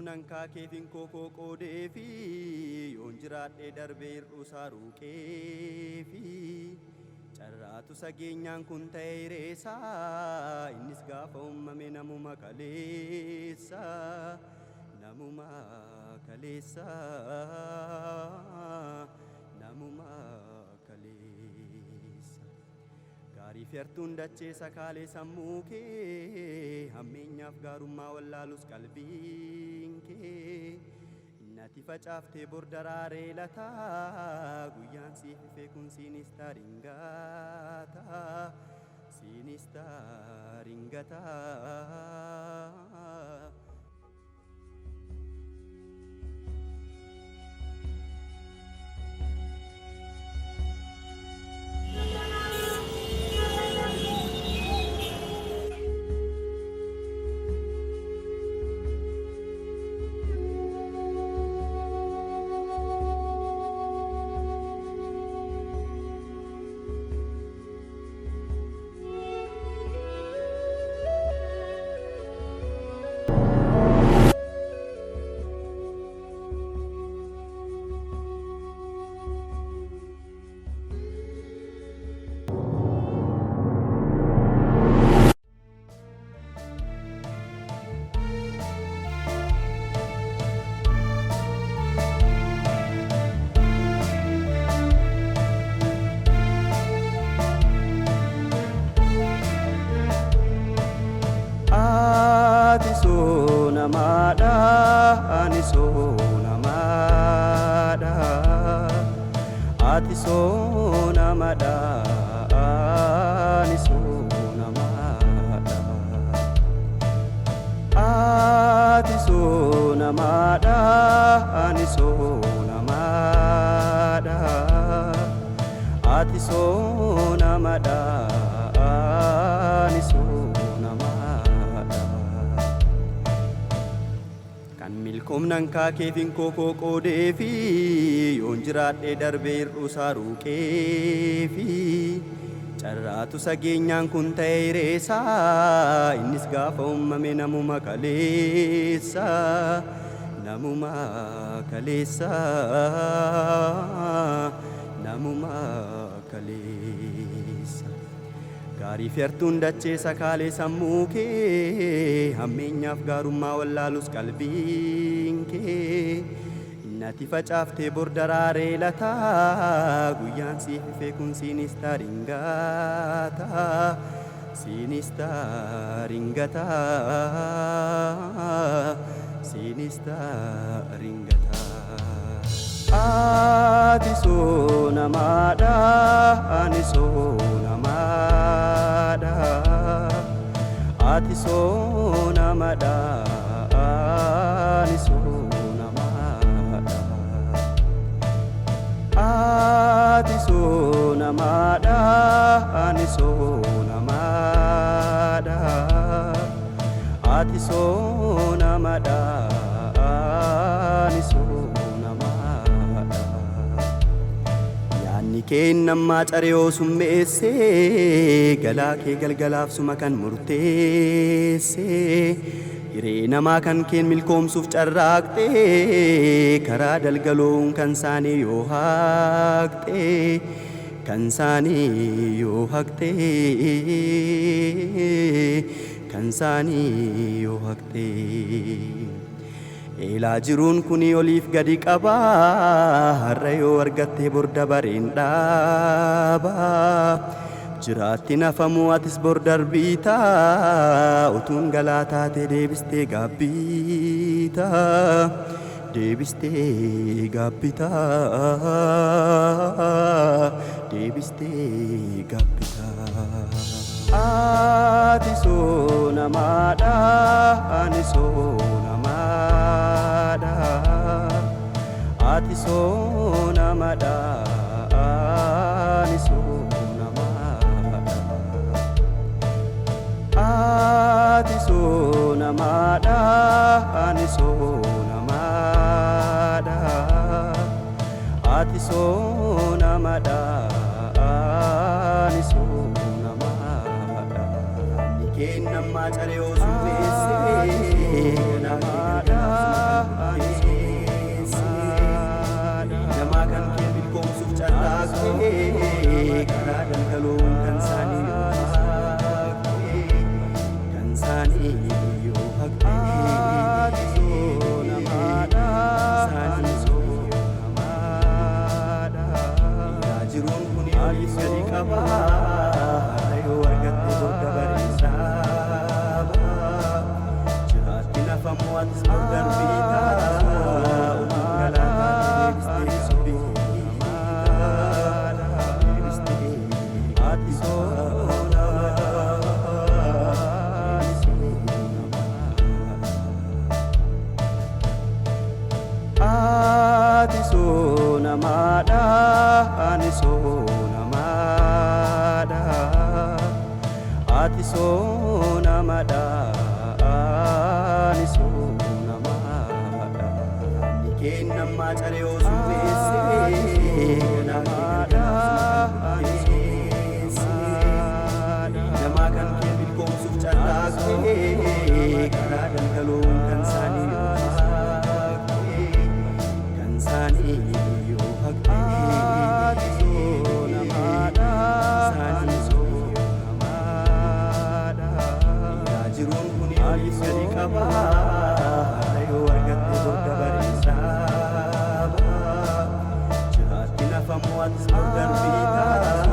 milkoomnan kaakeetiin kookoo qoodee fi yoon jiraadhee darbee hir'uusaa ruuqee fi carraatu sageenyaan kun ta'ee reessaa innis gaafa uumame namuma kaleessa namuma kaleessa namuma kaleessa gaarii fertuun dachee sakaalee sammuu kee hammeenyaaf gaarummaa wallaalus qalbiin kee nati facaaftee bordaraaree lataa guyyaan siif ifee kun siinis taaringataa siinis taaringataa. Namada aniso namada atiso namada aniso namada atiso namada aniso namada atiso namada aniso milkoomnan kaakeetiin kookoo qoodee fi yoon jiraadhee darbee hir'uusaa ruuqee fi carraatu sageenyaan kun ta'ee reessaa innis gaafa uumame namuma kaleessa namuma kaleessa namuma kaleessa gaarii fertuun dachee sakaalee sammuu kee hammeenyaaf gaarummaa wallaalus qalbiin kee nati facaaftee bordaraaree lataa guyyaan siif ifee kun siinis taaringataa siinis taaringataa siinis taaringataa. Atiso namada aniso namada atiso namada aniso namada atiso namada aniso namada atiso namada aniso kennammaa careyoo summeessee galaa kee galgalaaf suma kan murteessee hiree namaa kan keen milkoomsuuf carraaqxee karaa dalgaloon kan saanii yoo haqxee kan saanii yoo haqxee kan saanii yoo haqxee. Eelaa jiruun kuni oliif gadi qabaa har'a yoo argattee borda bareen dhaabaa jiraatti nafamuu atis bor darbiitaa utuun galaa taatee deebistee gaabbiitaa deebistee gaabbitaa deebistee gaabbitaa. Atiso namada aniso namada atiso namada aniso namada atiso namada aniso namada atiso namada aniso namada kennammaa careyoo summeessee namada ati soonamaadha ani soonamaadha ati soonamaadha ani soonamaadha ikeen nammaa calee osoo beessee namaadha ani soonamaadha namaa kan kee milkoomsuuf callaaqee karaa daldaloon kan isaanii yoo haqee soonamaadha saanii soonamaadha ilaa jiruun kun oliif gadi qaba har'a yoo argatte booda bareedaa jiraatti nafamoo atis boodan biitaa